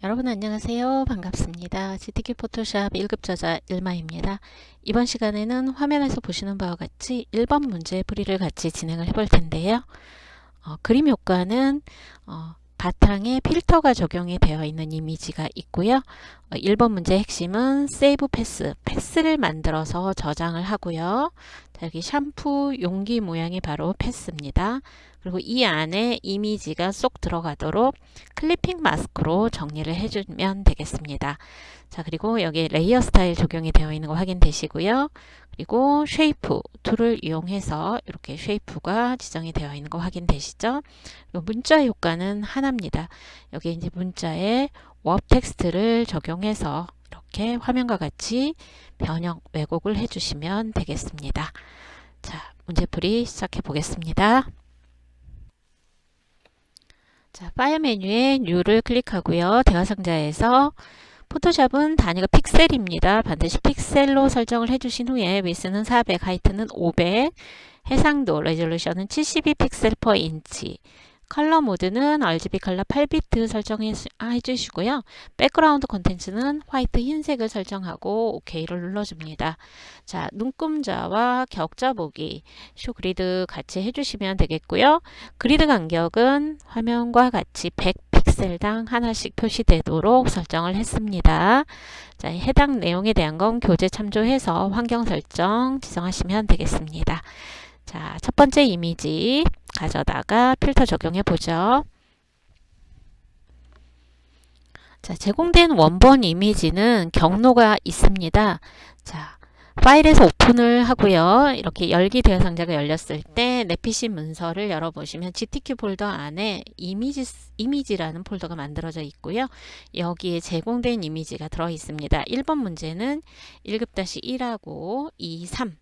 여러분 안녕하세요. 반갑습니다. GTK 포토샵 1급 저자 일마입니다. 이번 시간에는 화면에서 보시는 바와 같이 1번 문제 풀이를 같이 진행을 해볼 텐데요. 그림 효과는 바탕에 필터가 적용이 되어 있는 이미지가 있고요. 1번 문제 핵심은 세이브 패스를 만들어서 저장을 하고요. 자, 여기 샴푸 용기 모양이 바로 패스입니다. 그리고 이 안에 이미지가 쏙 들어가도록 클리핑 마스크로 정리를 해주면 되겠습니다. 자, 그리고 여기 레이어 스타일 적용이 되어 있는 거 확인되시고요. 그리고 쉐이프 툴을 이용해서 이렇게 쉐이프가 지정이 되어 있는 거 확인되시죠? 문자 효과는 하나입니다. 여기 이제 문자에 웹 텍스트를 적용해서 이렇게 화면과 같이 변형, 왜곡을 해주시면 되겠습니다. 자, 문제풀이 시작해 보겠습니다. 자, 파일 메뉴에 New를 클릭하고요. 대화상자에서 포토샵은 단위가 픽셀입니다. 반드시 픽셀로 설정을 해주신 후에 위스는 400, 하이트는 500, 해상도, 레졸루션은 72 픽셀 per 인치, 컬러 모드는 RGB 컬러 8비트 설정해 주시고요. 백그라운드 컨텐츠는 화이트 흰색을 설정하고 OK를 눌러줍니다. 자, 눈금자와 격자 보기, 쇼 그리드 같이 해주시면 되겠고요. 그리드 간격은 화면과 같이 100 픽셀당 하나씩 표시되도록 설정을 했습니다. 자, 해당 내용에 대한 건 교재 참조해서 환경 설정 지정하시면 되겠습니다. 자, 첫 번째 이미지 가져다가 필터 적용해 보죠. 자, 제공된 원본 이미지는 경로가 있습니다. 자, 파일에서 오픈을 하고요. 이렇게 열기 대화 상자가 열렸을 때 내 PC 문서를 열어보시면 GTK 폴더 안에 이미지라는 폴더가 만들어져 있고요. 여기에 제공된 이미지가 들어 있습니다. 1번 문제는 1급-1하고 2, 3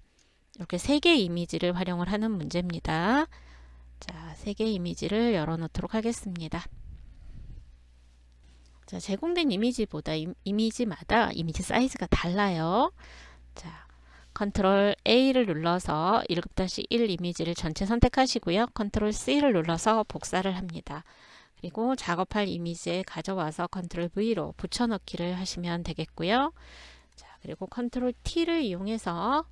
이렇게 3개의 이미지를 활용을 하는 문제입니다. 자, 3개의 이미지를 열어놓도록 하겠습니다. 자, 제공된 이미지보다 이미지마다 이미지 사이즈가 달라요. 자, 컨트롤 A를 눌러서 1급-1 이미지를 전체 선택하시고요. 컨트롤 C를 눌러서 복사를 합니다. 그리고 작업할 이미지에 가져와서 컨트롤 V로 붙여넣기를 하시면 되겠고요. 자, 그리고 컨트롤 T를 이용해서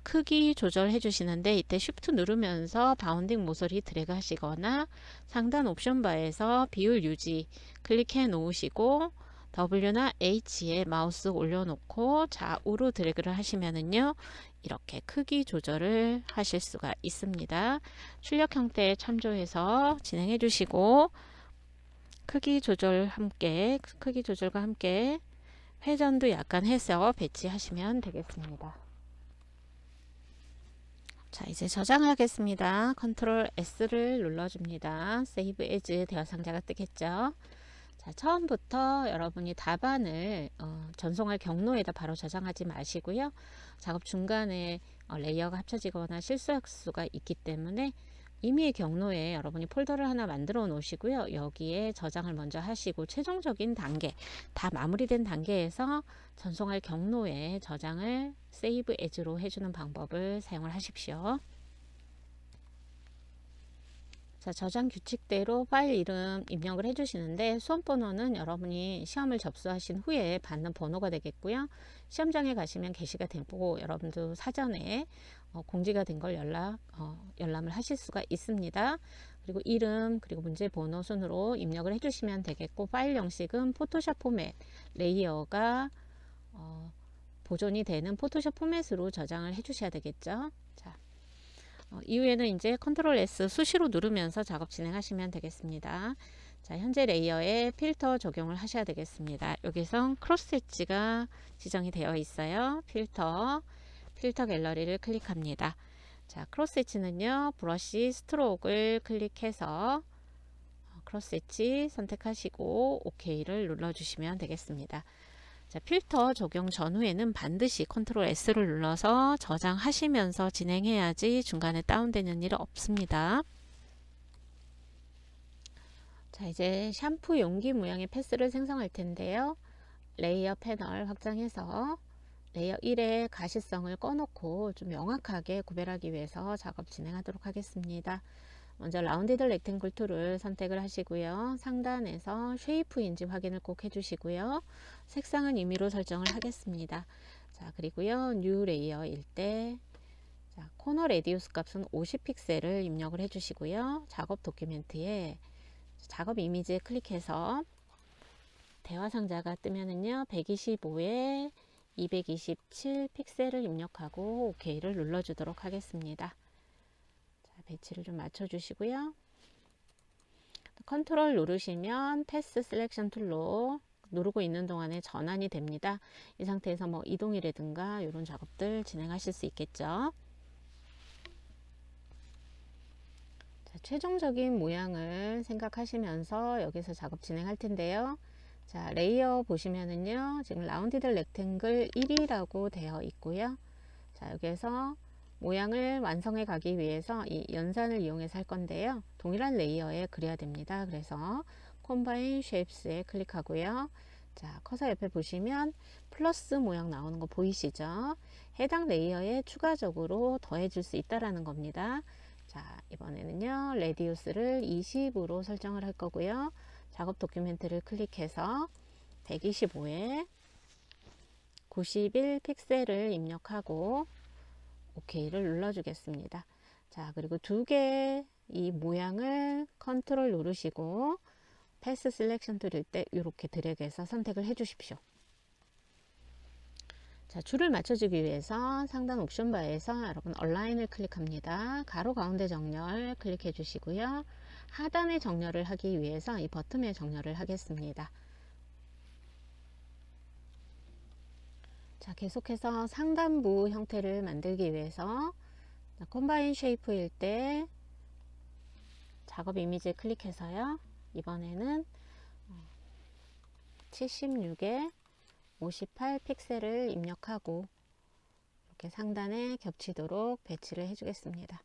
크기 조절해 주시는데 이때 Shift 누르면서 바운딩 모서리 드래그 하시거나 상단 옵션 바에서 비율 유지 클릭해 놓으시고 W나 H에 마우스 올려놓고 좌우로 드래그를 하시면은요 이렇게 크기 조절을 하실 수가 있습니다. 출력 형태 참조해서 진행해 주시고 크기 조절과 함께 회전도 약간 해서 배치하시면 되겠습니다. 자, 이제 저장하겠습니다. 컨트롤 S를 눌러줍니다. 세이브 에즈 대화 상자가 뜨겠죠. 자, 처음부터 여러분이 답안을 전송할 경로에다 바로 저장하지 마시고요. 작업 중간에 레이어가 합쳐지거나 실수할 수가 있기 때문에 이미의 경로에 여러분이 폴더를 하나 만들어 놓으시고요. 여기에 저장을 먼저 하시고 최종적인 단계, 다 마무리된 단계에서 전송할 경로에 저장을 세이브 에즈로 해주는 방법을 사용을 하십시오. 자, 저장 규칙대로 파일 이름 입력을 해주시는데 수험번호는 여러분이 시험을 접수하신 후에 받는 번호가 되겠고요. 시험장에 가시면 게시가 되고 여러분도 사전에 공지가 된 걸 열람을 하실 수가 있습니다. 그리고 이름 그리고 문제 번호 순으로 입력을 해주시면 되겠고 파일 형식은 포토샵 포맷 레이어가 보존이 되는 포토샵 포맷으로 저장을 해주셔야 되겠죠. 자. 이후에는 이제 컨트롤 S 수시로 누르면서 작업 진행하시면 되겠습니다. 자, 현재 레이어에 필터 적용을 하셔야 되겠습니다. 여기서 크로스 엣지가 지정이 되어 있어요. 필터 갤러리를 클릭합니다. 자, 크로스 엣지는요, 브러쉬 스트로크를 클릭해서 크로스 엣지 선택하시고 OK를 눌러주시면 되겠습니다. 자, 필터 적용 전후에는 반드시 컨트롤 S를 눌러서 저장하시면서 진행해야지 중간에 다운되는 일은 없습니다. 자, 이제 샴푸 용기 모양의 패스를 생성할 텐데요. 레이어 패널 확장해서 레이어 1의 가시성을 꺼놓고 좀 명확하게 구별하기 위해서 작업 진행하도록 하겠습니다. 먼저 라운디드 렉탱글 툴을 선택을 하시고요. 상단에서 쉐이프인지 확인을 꼭 해주시고요. 색상은 임의로 설정을 하겠습니다. 자, 그리고요. 뉴 레이어일 때 자, 코너 레디우스 값은 50픽셀을 입력을 해주시고요. 작업 도큐멘트에 작업 이미지에 클릭해서 대화 상자가 뜨면은요. 125에 227 픽셀을 입력하고 OK를 눌러주도록 하겠습니다. 자, 배치를 좀 맞춰주시고요. 컨트롤 누르시면 패스 셀렉션 툴로 누르고 있는 동안에 전환이 됩니다. 이 상태에서 뭐 이동이라든가 이런 작업들 진행하실 수 있겠죠. 자, 최종적인 모양을 생각하시면서 여기서 작업 진행할 텐데요. 자, 레이어 보시면은요. 지금 라운디드 렉탱글 1이라고 되어 있고요. 자, 여기에서 모양을 완성해 가기 위해서 이 연산을 이용해서 할 건데요. 동일한 레이어에 그려야 됩니다. 그래서 콤바인 쉐입스에 클릭하고요. 자, 커서 옆에 보시면 플러스 모양 나오는 거 보이시죠? 해당 레이어에 추가적으로 더해 줄 수 있다라는 겁니다. 자, 이번에는요. 레디우스를 20으로 설정을 할 거고요. 작업 도큐멘트를 클릭해서 125에 91 픽셀을 입력하고 OK를 눌러주겠습니다. 자, 그리고 두 개 이 모양을 컨트롤 누르시고 패스 셀렉션 툴일 때 이렇게 드래그해서 선택을 해 주십시오. 자, 줄을 맞춰주기 위해서 상단 옵션 바에서 여러분 얼라인을 클릭합니다. 가로 가운데 정렬 클릭해 주시고요. 하단의 정렬을 하기 위해서 이 버튼의 정렬을 하겠습니다. 자, 계속해서 상단부 형태를 만들기 위해서 콤바인 쉐이프일 때 작업 이미지에 클릭해서요. 이번에는 76에 58 픽셀을 입력하고 이렇게 상단에 겹치도록 배치를 해주겠습니다.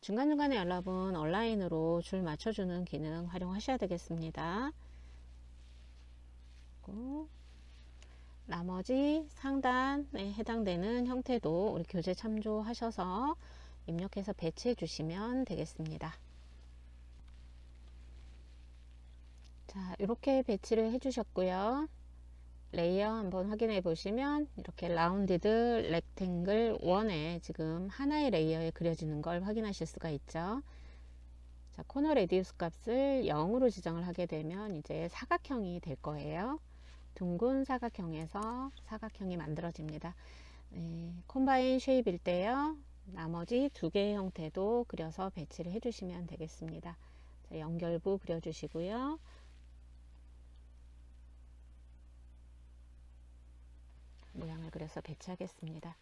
중간중간에 여러분 얼라인으로 줄 맞춰주는 기능 활용하셔야 되겠습니다. 그리고 나머지 상단에 해당되는 형태도 우리 교재 참조하셔서 입력해서 배치해 주시면 되겠습니다. 자, 이렇게 배치를 해 주셨고요. 레이어 한번 확인해 보시면 이렇게 라운디드 렉탱글 1에 지금 하나의 레이어에 그려지는 걸 확인하실 수가 있죠. 자, 코너 레디우스 값을 0으로 지정을 하게 되면 이제 사각형이 될 거예요. 둥근 사각형에서 사각형이 만들어집니다. 콤바인 쉐입일 때요. 나머지 두 개의 형태도 그려서 배치를 해주시면 되겠습니다. 자, 연결부 그려주시고요. 모양을 그려서 배치하겠습니다.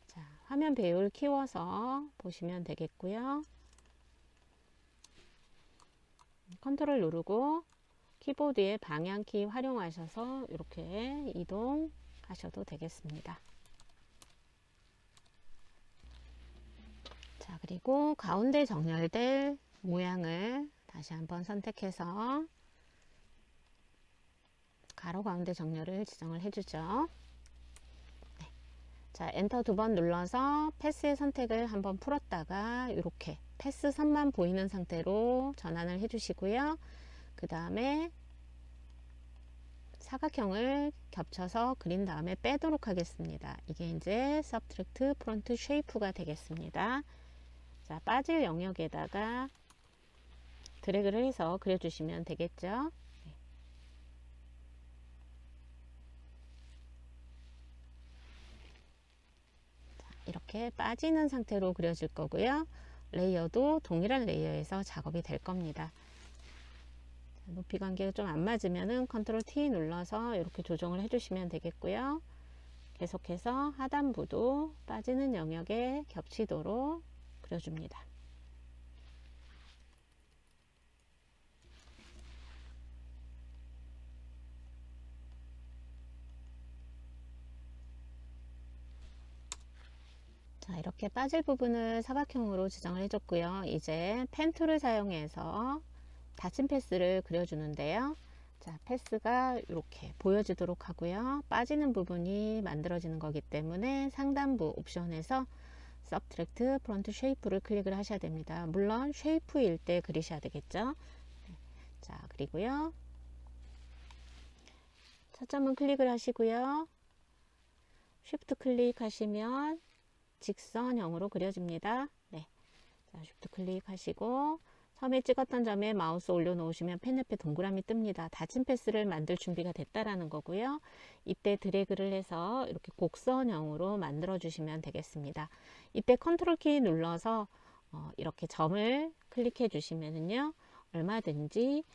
자, 화면 배율 키워서 보시면 되겠고요. 컨트롤 누르고 키보드의 방향키 활용하셔서 이렇게 이동하셔도 되겠습니다. 자, 그리고 가운데 정렬될 모양을 다시 한번 선택해서 가로 가운데 정렬을 지정을 해주죠. 네. 자, 엔터 두 번 눌러서 패스의 선택을 한번 풀었다가 이렇게 패스 선만 보이는 상태로 전환을 해주시고요. 그 다음에 사각형을 겹쳐서 그린 다음에 빼도록 하겠습니다. 이게 이제 Subtract Front Shape가 되겠습니다. 자, 빠질 영역에다가 드래그를 해서 그려주시면 되겠죠. 네. 자, 이렇게 빠지는 상태로 그려질 거고요. 레이어도 동일한 레이어에서 작업이 될 겁니다. 자, 높이 관계가 좀 안 맞으면은 컨트롤 T 눌러서 이렇게 조정을 해주시면 되겠고요. 계속해서 하단부도 빠지는 영역에 겹치도록 그려줍니다. 자, 이렇게 빠질 부분을 사각형으로 지정을 해줬고요. 이제 펜 툴을 사용해서 닫힌 패스를 그려주는데요. 자, 패스가 이렇게 보여지도록 하고요. 빠지는 부분이 만들어지는 거기 때문에 상단부 옵션에서 서브트랙트 프론트 쉐이프를 클릭을 하셔야 됩니다. 물론 쉐이프일 때 그리셔야 되겠죠. 자, 그리고요. 초점은 클릭을 하시고요. 쉬프트 클릭하시면 직선형으로 그려집니다. 네. 자, 쉬프트 클릭하시고 처음에 찍었던 점에 마우스 올려놓으시면 펜 옆에 동그라미 뜹니다. 닫힌 패스를 만들 준비가 됐다라는 거고요. 이때 드래그를 해서 이렇게 곡선형으로 만들어 주시면 되겠습니다. 이때 컨트롤 키 눌러서 이렇게 점을 클릭해 주시면은요, 얼마든지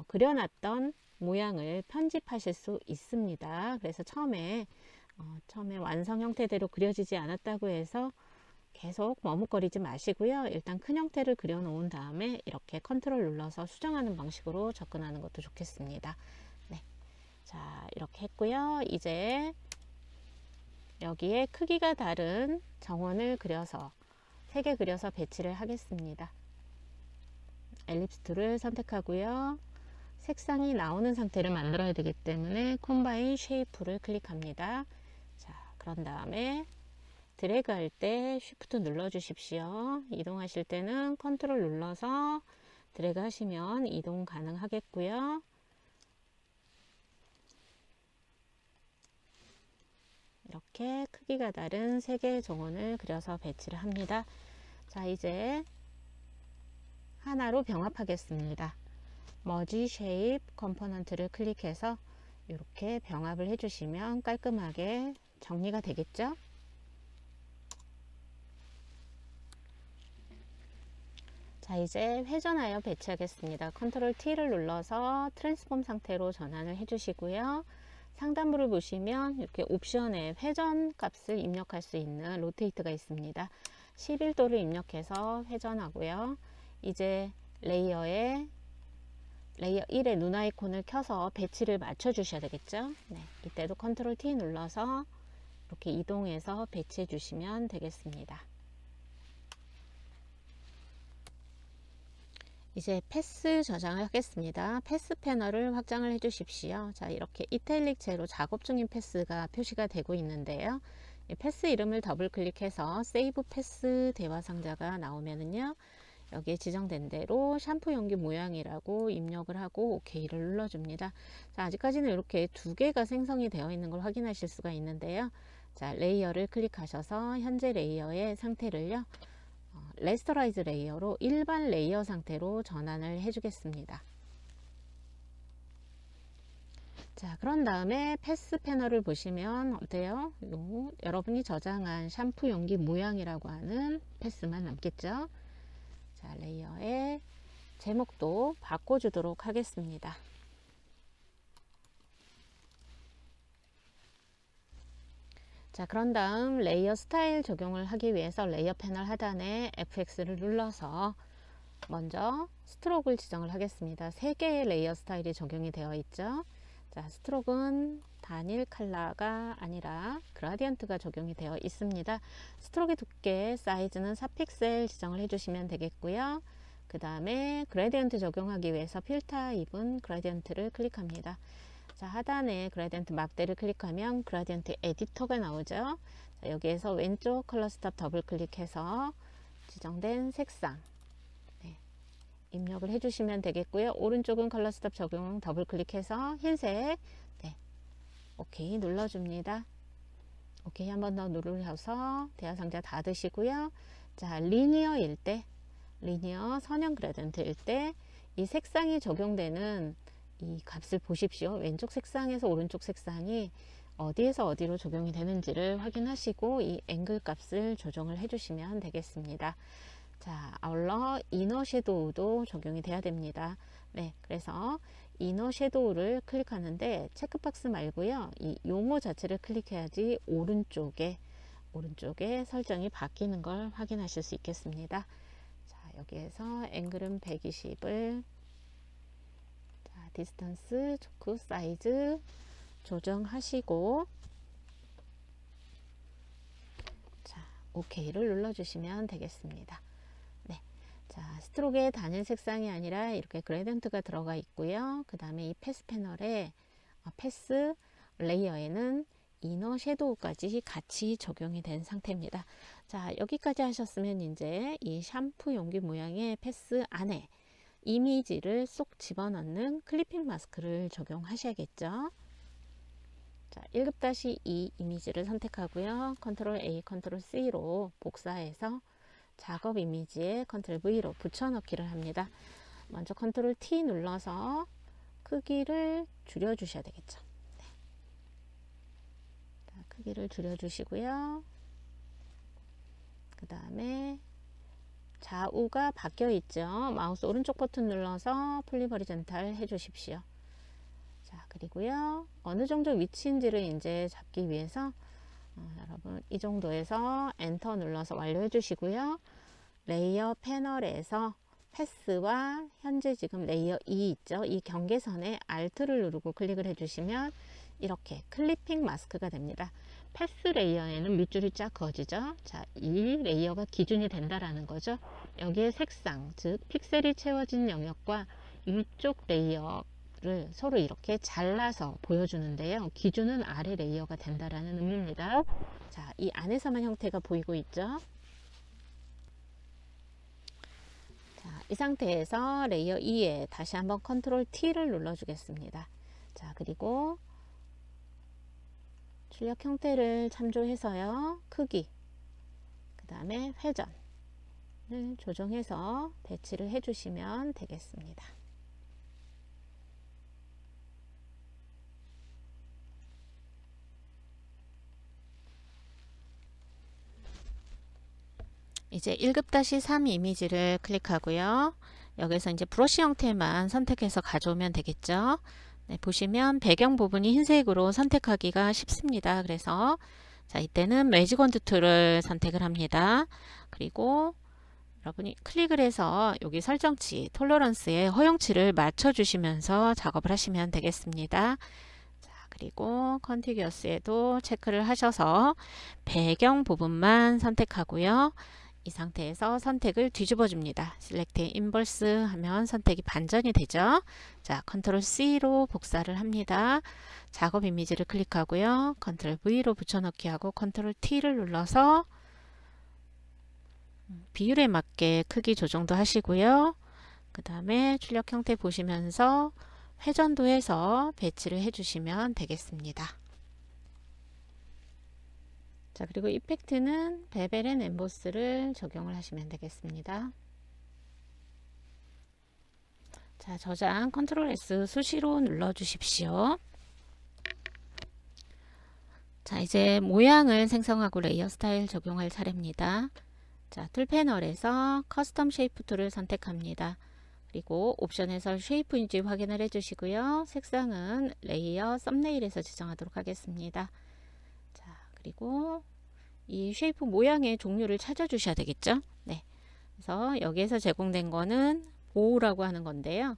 그려놨던 모양을 편집하실 수 있습니다. 그래서 처음에 완성 형태대로 그려지지 않았다고 해서 계속 머뭇거리지 마시고요. 일단 큰 형태를 그려 놓은 다음에 이렇게 컨트롤 눌러서 수정하는 방식으로 접근하는 것도 좋겠습니다. 네. 자, 이렇게 했고요. 이제 여기에 크기가 다른 정원을 그려서 3개 그려서 배치를 하겠습니다. 엘립스 툴을 선택하고요. 색상이 나오는 상태를 만들어야 되기 때문에 콤바인 쉐이프를 클릭합니다. 자, 그런 다음에 드래그 할 때 쉬프트 눌러 주십시오. 이동하실 때는 컨트롤 눌러서 드래그 하시면 이동 가능하겠고요. 이렇게 크기가 다른 3개의 정원을 그려서 배치를 합니다. 자, 이제 하나로 병합하겠습니다. 머지 쉐입 컴포넌트를 클릭해서 이렇게 병합을 해주시면 깔끔하게 정리가 되겠죠? 자, 이제 회전하여 배치하겠습니다. 컨트롤 T를 눌러서 트랜스폼 상태로 전환을 해주시고요. 상단부를 보시면 이렇게 옵션에 회전 값을 입력할 수 있는 로테이트가 있습니다. 11도를 입력해서 회전하고요. 이제 레이어 1의 눈 아이콘을 켜서 배치를 맞춰 주셔야 되겠죠. 네, 이때도 컨트롤 T 눌러서 이렇게 이동해서 배치해 주시면 되겠습니다. 이제 패스 저장을 하겠습니다. 패스 패널을 확장을 해 주십시오. 자, 이렇게 이탈릭체로 작업 중인 패스가 표시가 되고 있는데요. 이 패스 이름을 더블 클릭해서 세이브 패스 대화 상자가 나오면은요, 여기에 지정된 대로 샴푸 용기 모양이라고 입력을 하고 OK를 눌러줍니다. 자, 아직까지는 이렇게 2개가 생성이 되어 있는 걸 확인하실 수가 있는데요. 자, 레이어를 클릭하셔서 현재 레이어의 상태를요, 레스터라이즈 레이어로 일반 레이어 상태로 전환을 해주겠습니다. 자, 그런 다음에 패스 패널을 보시면 어때요? 여러분이 저장한 샴푸 용기 모양이라고 하는 패스만 남겠죠? 자, 레이어의 제목도 바꿔주도록 하겠습니다. 자, 그런 다음 레이어 스타일 적용을 하기 위해서 레이어 패널 하단에 FX를 눌러서 먼저 스트로크를 지정을 하겠습니다. 3개의 레이어 스타일이 적용이 되어 있죠. 자, 스트로크는 단일 컬러가 아니라 그라디언트가 적용이 되어 있습니다. 스트로크의 두께 사이즈는 4픽셀 지정을 해주시면 되겠고요. 그 다음에 그라디언트 적용하기 위해서 필 타입은 그라디언트를 클릭합니다. 자, 하단에 그라디언트 막대를 클릭하면 그라디언트 에디터가 나오죠. 자, 여기에서 왼쪽 컬러 스탑 더블 클릭해서 지정된 색상 입력을 해주시면 되겠고요. 오른쪽은 컬러 스탑 적용 더블 클릭해서 흰색, 네, 오케이 눌러줍니다. 오케이 한 번 더 누르셔서 대화 상자 닫으시고요. 자, 리니어일 때, 리니어 선형 그라디언트일 때 이 색상이 적용되는 이 값을 보십시오. 왼쪽 색상에서 오른쪽 색상이 어디에서 어디로 적용이 되는지를 확인하시고 이 앵글 값을 조정을 해주시면 되겠습니다. 자, 아울러 이너 섀도우도 적용이 돼야 됩니다. 네, 그래서 이너 섀도우를 클릭하는데 체크박스 말고요. 이 용어 자체를 클릭해야지 오른쪽에 설정이 바뀌는 걸 확인하실 수 있겠습니다. 자, 여기에서 앵글은 120을 디스턴스, 초크 사이즈 조정하시고 자, OK를 눌러주시면 되겠습니다. 네, 자, 스트로크의 단일 색상이 아니라 이렇게 그레디언트가 들어가 있고요. 그 다음에 이 패스 패널에 패스 레이어에는 이너 섀도우까지 같이 적용이 된 상태입니다. 자, 여기까지 하셨으면 이제 이 샴푸 용기 모양의 패스 안에 이미지를 쏙 집어넣는 클리핑 마스크를 적용하셔야겠죠. 자, 1급-2 이미지를 선택하고요. 컨트롤 A, 컨트롤 C로 복사해서 작업 이미지에 컨트롤 V로 붙여넣기를 합니다. 먼저 컨트롤 T 눌러서 크기를 줄여 주셔야 되겠죠. 네. 자, 크기를 줄여 주시고요. 그 다음에 좌우가 바뀌어 있죠. 마우스 오른쪽 버튼 눌러서 플립 허리젠탈 해 주십시오. 자, 그리고요, 어느 정도 위치인지를 이제 잡기 위해서 여러분 이 정도에서 엔터 눌러서 완료해 주시고요. 레이어 패널에서 패스와 현재 지금 레이어 2 있죠. 이 경계선에 Alt를 누르고 클릭을 해주시면 이렇게 클리핑 마스크가 됩니다. 패스 레이어에는 밑줄이 쫙 그어지죠. 자, 이 레이어가 기준이 된다라는 거죠. 여기에 색상, 즉 픽셀이 채워진 영역과 이쪽 레이어를 서로 이렇게 잘라서 보여주는데요. 기준은 아래 레이어가 된다라는 의미입니다. 자, 이 안에서만 형태가 보이고 있죠. 자, 이 상태에서 레이어 2에 다시 한번 컨트롤 T를 눌러 주겠습니다. 자, 그리고 출력 형태를 참조해서요, 크기, 그 다음에 회전을 조정해서 배치를 해 주시면 되겠습니다. 이제 1급-3 이미지를 클릭하고요. 여기서 이제 브러쉬 형태만 선택해서 가져오면 되겠죠. 네, 보시면 배경 부분이 흰색으로 선택하기가 쉽습니다. 그래서 자, 이때는 매직 원드 툴을 선택을 합니다. 그리고 여러분이 클릭을 해서 여기 설정치, 톨러런스의 허용치를 맞춰 주시면서 작업을 하시면 되겠습니다. 자, 그리고 컨티규어스에도 체크를 하셔서 배경 부분만 선택하고요. 이 상태에서 선택을 뒤집어 줍니다. Select Inverse 하면 선택이 반전이 되죠. 자, 컨트롤 C로 복사를 합니다. 작업 이미지를 클릭하고요. 컨트롤 V로 붙여넣기 하고 컨트롤 T를 눌러서 비율에 맞게 크기 조정도 하시고요. 그 다음에 출력 형태 보시면서 회전도 해서 배치를 해주시면 되겠습니다. 자, 그리고 이펙트는 베벨 앤 엠보스를 적용을 하시면 되겠습니다. 자, 저장 컨트롤 S 수시로 눌러 주십시오. 자, 이제 모양을 생성하고 레이어 스타일 적용할 차례입니다. 자, 툴 패널에서 커스텀 쉐이프 툴을 선택합니다. 그리고 옵션에서 쉐이프인지 확인을 해주시고요. 색상은 레이어 썸네일에서 지정하도록 하겠습니다. 자, 그리고 이 쉐이프 모양의 종류를 찾아 주셔야 되겠죠. 네. 그래서 여기에서 제공된 거는 보우라고 하는 건데요.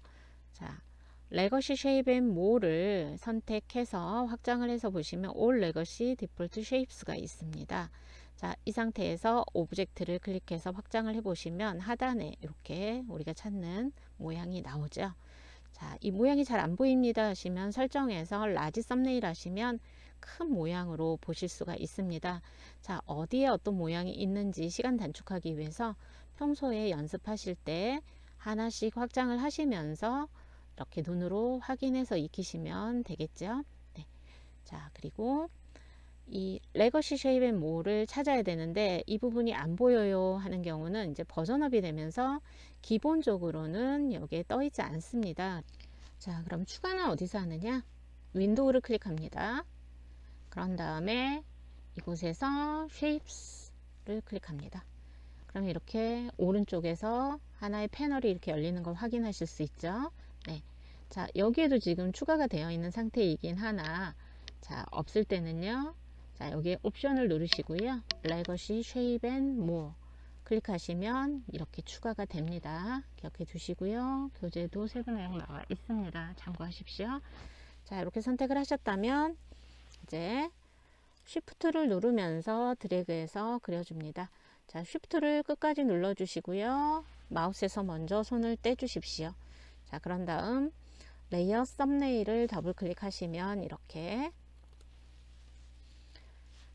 자, 레거시 쉐입 앤 모를 선택해서 확장을 해서 보시면 올 레거시 디폴트 쉐입스가 있습니다. 자, 이 상태에서 오브젝트를 클릭해서 확장을 해 보시면 하단에 이렇게 우리가 찾는 모양이 나오죠. 자, 이 모양이 잘 안 보입니다 하시면 설정에서 라지 썸네일 하시면 큰 모양으로 보실 수가 있습니다. 자, 어디에 어떤 모양이 있는지 시간 단축하기 위해서 평소에 연습하실 때 하나씩 확장을 하시면서 이렇게 눈으로 확인해서 익히시면 되겠죠. 네. 자, 그리고 이 레거시 쉐입 앤 모를 찾아야 되는데 이 부분이 안 보여요 하는 경우는 이제 버전업이 되면서 기본적으로는 여기에 떠 있지 않습니다. 자, 그럼 추가는 어디서 하느냐? 윈도우를 클릭합니다. 그런 다음에 이곳에서 Shapes를 클릭합니다. 그러면 이렇게 오른쪽에서 하나의 패널이 이렇게 열리는 걸 확인하실 수 있죠. 네. 자, 여기에도 지금 추가가 되어 있는 상태이긴 하나, 자, 없을 때는요. 자, 여기에 옵션을 누르시고요. Legacy Shape and More 클릭하시면 이렇게 추가가 됩니다. 기억해 두시고요. 교재도 세부 내용 나와 있습니다. 참고하십시오. 자, 이렇게 선택을 하셨다면 이제 쉬프트를 누르면서 드래그해서 그려줍니다. 자, 쉬프트를 끝까지 눌러 주시고요. 마우스에서 먼저 손을 떼 주십시오. 자, 그런 다음 레이어 썸네일을 더블 클릭하시면 이렇게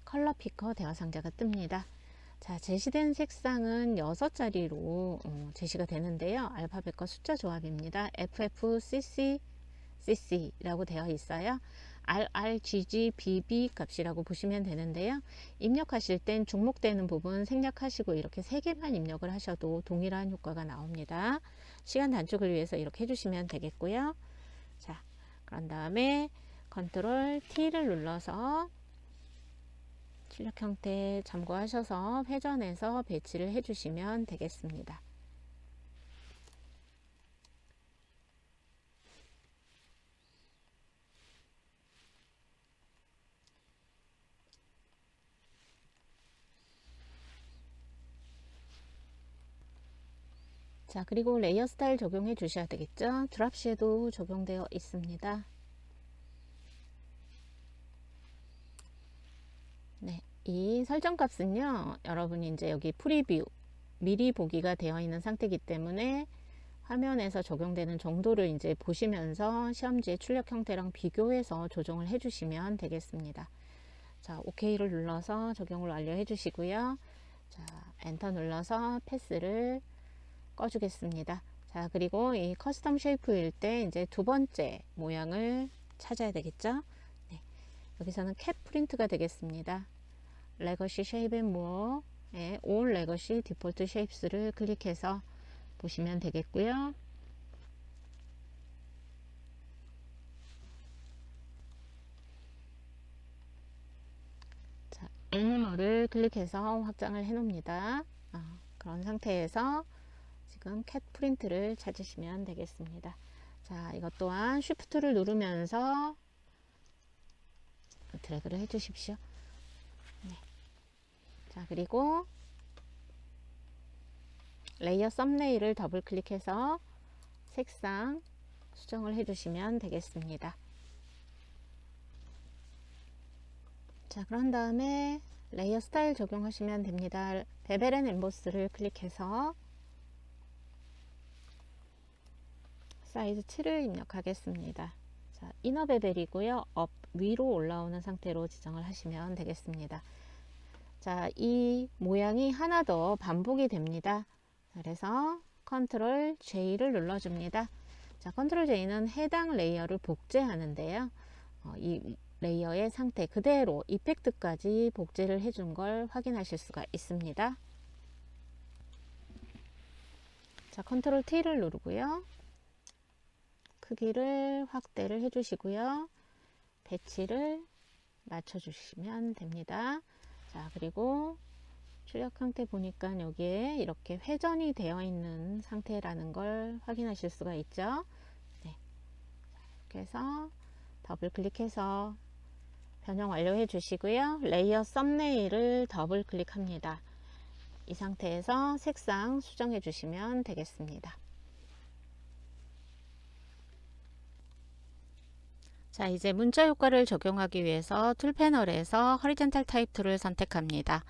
컬러 피커 대화 상자가 뜹니다. 자, 제시된 색상은 6자리로 제시가 되는데요. 알파벳과 숫자 조합입니다. FFCC CC라고 되어 있어요. RRGG, BB 값이라고 보시면 되는데요. 입력하실 땐 중복되는 부분 생략하시고 이렇게 3개만 입력을 하셔도 동일한 효과가 나옵니다. 시간 단축을 위해서 이렇게 해주시면 되겠고요. 자, 그런 다음에 컨트롤 T를 눌러서 출력 형태 참고하셔서 회전해서 배치를 해주시면 되겠습니다. 자, 그리고 레이어 스타일 적용해 주셔야 되겠죠. 드랍 섀도우 적용되어 있습니다. 네, 이 설정 값은요, 여러분이 이제 여기 프리뷰 미리 보기가 되어 있는 상태이기 때문에 화면에서 적용되는 정도를 이제 보시면서 시험지의 출력 형태랑 비교해서 조정을 해 주시면 되겠습니다. 자, OK를 눌러서 적용을 완료해 주시고요. 자, 엔터 눌러서 패스를 꺼주겠습니다. 자, 그리고 이 커스텀 쉐이프일 때 이제 두 번째 모양을 찾아야 되겠죠. 네, 여기서는 캡 프린트가 되겠습니다. 레거시 쉐입 앤 모어 올 레거시 디폴트 쉐입스를 클릭해서 보시면 되겠고요. 자, 애니멀을 클릭해서 확장을 해 놓습니다. 그런 상태에서 지금 캣 프린트를 찾으시면 되겠습니다. 자, 이것 또한 쉬프트를 누르면서 드래그를 해 주십시오. 네. 자, 그리고 레이어 썸네일을 더블 클릭해서 색상 수정을 해 주시면 되겠습니다. 자, 그런 다음에 레이어 스타일 적용하시면 됩니다. 베벨 앤 엠보스를 클릭해서 사이즈 7을 입력하겠습니다. 자, 이너 베벨이고요. 업 위로 올라오는 상태로 지정을 하시면 되겠습니다. 자, 이 모양이 하나 더 반복이 됩니다. 그래서 컨트롤 J를 눌러줍니다. 자, 컨트롤 J는 해당 레이어를 복제하는데요. 이 레이어의 상태 그대로 이펙트까지 복제를 해준 걸 확인하실 수가 있습니다. 자, 컨트롤 T를 누르고요. 크기를 확대를 해주시고요. 배치를 맞춰주시면 됩니다. 자, 그리고 출력 형태 보니까 여기에 이렇게 회전이 되어 있는 상태라는 걸 확인하실 수가 있죠. 네. 이렇게 해서 더블 클릭해서 변형 완료해 주시고요. 레이어 썸네일을 더블 클릭합니다. 이 상태에서 색상 수정해 주시면 되겠습니다. 자, 이제 문자 효과를 적용하기 위해서 툴 패널에서 허리젠탈 타입 툴을 선택합니다.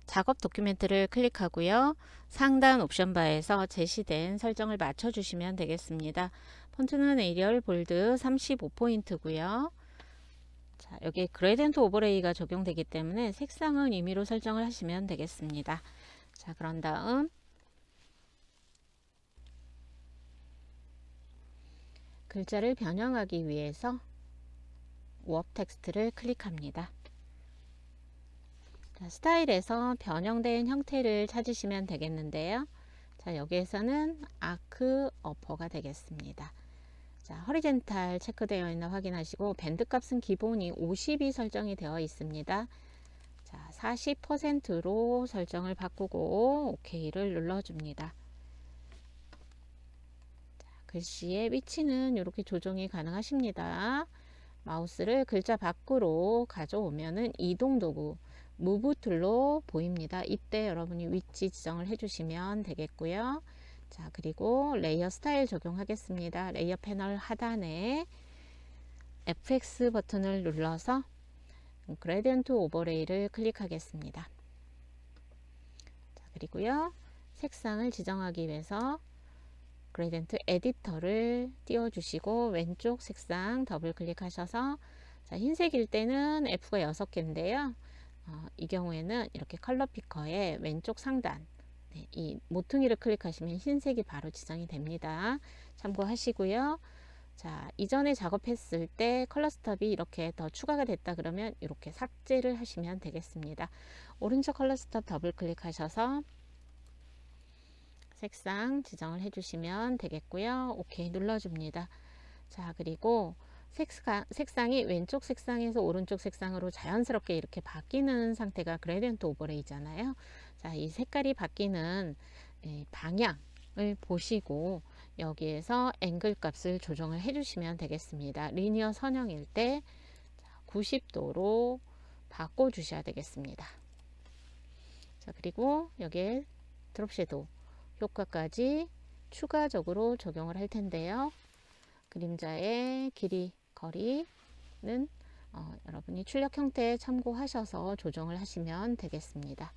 작업 도큐멘트를 클릭하고요. 상단 옵션 바에서 제시된 설정을 맞춰 주시면 되겠습니다. 폰트는 에리얼 볼드 35포인트고요. 자, 여기 그레디언트 오버레이가 적용되기 때문에 색상은 임의로 설정을 하시면 되겠습니다. 자, 그런 다음 글자를 변형하기 위해서 워크 텍스트를 클릭합니다. 자, 스타일에서 변형된 형태를 찾으시면 되겠는데요. 자, 여기에서는 아크 어퍼가 되겠습니다. 자, 허리젠탈 체크되어 있나 확인하시고 밴드 값은 기본이 50이 설정이 되어 있습니다. 자, 40%로 설정을 바꾸고 OK를 눌러줍니다. 자, 글씨의 위치는 이렇게 조정이 가능하십니다. 마우스를 글자 밖으로 가져오면은 이동 도구 무브 툴로 보입니다. 이때 여러분이 위치 지정을 해주시면 되겠고요. 자, 그리고 레이어 스타일 적용하겠습니다. 레이어 패널 하단에 FX 버튼을 눌러서 그레디언트 오버레이를 클릭하겠습니다. 자, 그리고요. 색상을 지정하기 위해서 그레디언트 에디터를 띄워주시고 왼쪽 색상 더블 클릭하셔서 자, 흰색일 때는 F가 6개인데요. 이 경우에는 이렇게 컬러 피커의 왼쪽 상단, 네, 이 모퉁이를 클릭하시면 흰색이 바로 지정이 됩니다. 참고하시고요. 자, 이전에 작업했을 때 컬러 스톱이 이렇게 더 추가가 됐다 그러면 이렇게 삭제를 하시면 되겠습니다. 오른쪽 컬러 스톱 더블 클릭하셔서 색상 지정을 해주시면 되겠고요. 오케이 눌러줍니다. 자, 그리고 색상이 왼쪽 색상에서 오른쪽 색상으로 자연스럽게 이렇게 바뀌는 상태가 그레디언트 오버레이잖아요. 자, 이 색깔이 바뀌는 방향을 보시고 여기에서 앵글 값을 조정을 해주시면 되겠습니다. 리니어 선형일 때 90도로 바꿔 주셔야 되겠습니다. 자, 그리고 여기에 드롭 섀도우 효과까지 추가적으로 적용을 할 텐데요. 그림자의 길이, 거리는 여러분이 출력 형태에 참고하셔서 조정을 하시면 되겠습니다.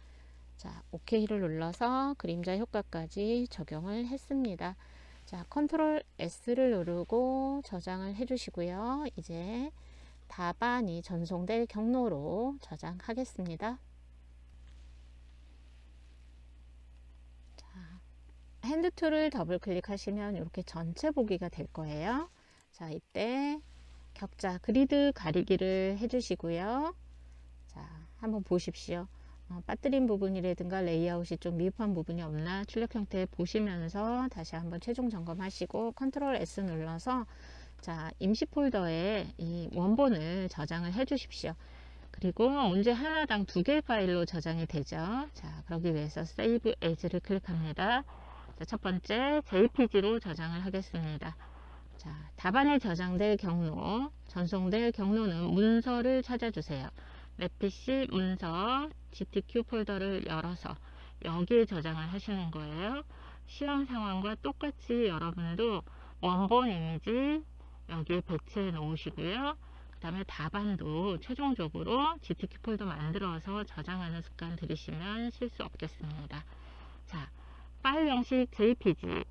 자, OK를 눌러서 그림자 효과까지 적용을 했습니다. 자, 컨트롤 S를 누르고 저장을 해주시고요. 이제 답안이 전송될 경로로 저장하겠습니다. 핸드 툴을 더블 클릭하시면 이렇게 전체 보기가 될 거예요. 자, 이때 격자 그리드 가리기를 해주시고요. 자, 한번 보십시오. 빠뜨린 부분이라든가 레이아웃이 좀 미흡한 부분이 없나 출력 형태 보시면서 다시 한번 최종 점검하시고 컨트롤 S 눌러서 자, 임시 폴더에 이 원본을 저장을 해 주십시오. 그리고 문제 하나당 2개의 파일로 저장이 되죠. 자, 그러기 위해서 Save As를 클릭합니다. 자, 첫 번째 JPG로 저장을 하겠습니다. 자, 답안에 저장될 경로, 전송될 경로는 문서를 찾아주세요. 내 PC 문서 GTQ 폴더를 열어서 여기에 저장을 하시는 거예요. 시험 상황과 똑같이 여러분도 원본 이미지 여기에 배치해 놓으시고요. 그 다음에 답안도 최종적으로 GTQ 폴더 만들어서 저장하는 습관 들이시면 실수 없겠습니다. 자, 파일 형식 JPG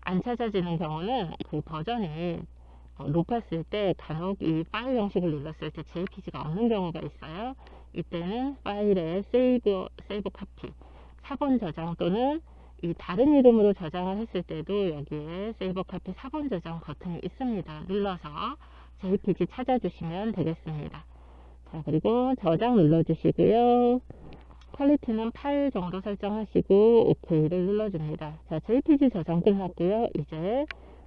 안 찾아지는 경우는 그 버전이 높았을 때 간혹 이 파일 형식을 눌렀을 때 JPG가 없는 경우가 있어요. 이때는 파일에 세이브 카피, 사본 저장 또는 이 다른 이름으로 저장을 했을 때도 여기에 세이브 카피 사본 저장 버튼이 있습니다. 눌러서 JPG 찾아주시면 되겠습니다. 자, 그리고 저장 눌러주시고요. 퀄리티는 8 정도 설정하시고 OK를 눌러줍니다. 자, JPG 저장 끝났고요. 이제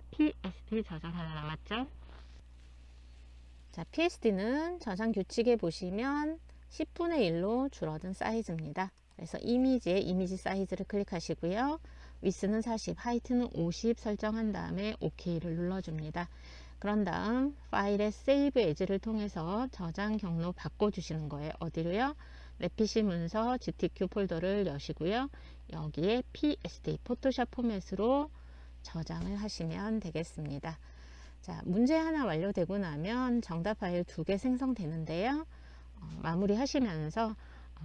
PSD 저장 하나 남았죠. 자, PSD는 저장 규칙에 보시면 10분의 1로 줄어든 사이즈입니다. 그래서 이미지의 이미지 사이즈를 클릭하시고요. 위스는 40, 하이트는 50 설정한 다음에 OK를 눌러줍니다. 그런 다음 파일의 Save As를 통해서 저장 경로 바꿔주시는 거예요. 어디로요? 내 PC 문서 GTQ 폴더를 여시고요. 여기에 PSD, 포토샵 포맷으로 저장을 하시면 되겠습니다. 자, 문제 하나 완료되고 나면 정답 파일 2개 생성되는데요. 마무리 하시면서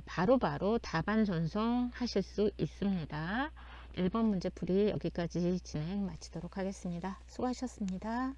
바로바로 답안 전송하실 수 있습니다. 1번 문제 풀이 여기까지 진행 마치도록 하겠습니다. 수고하셨습니다.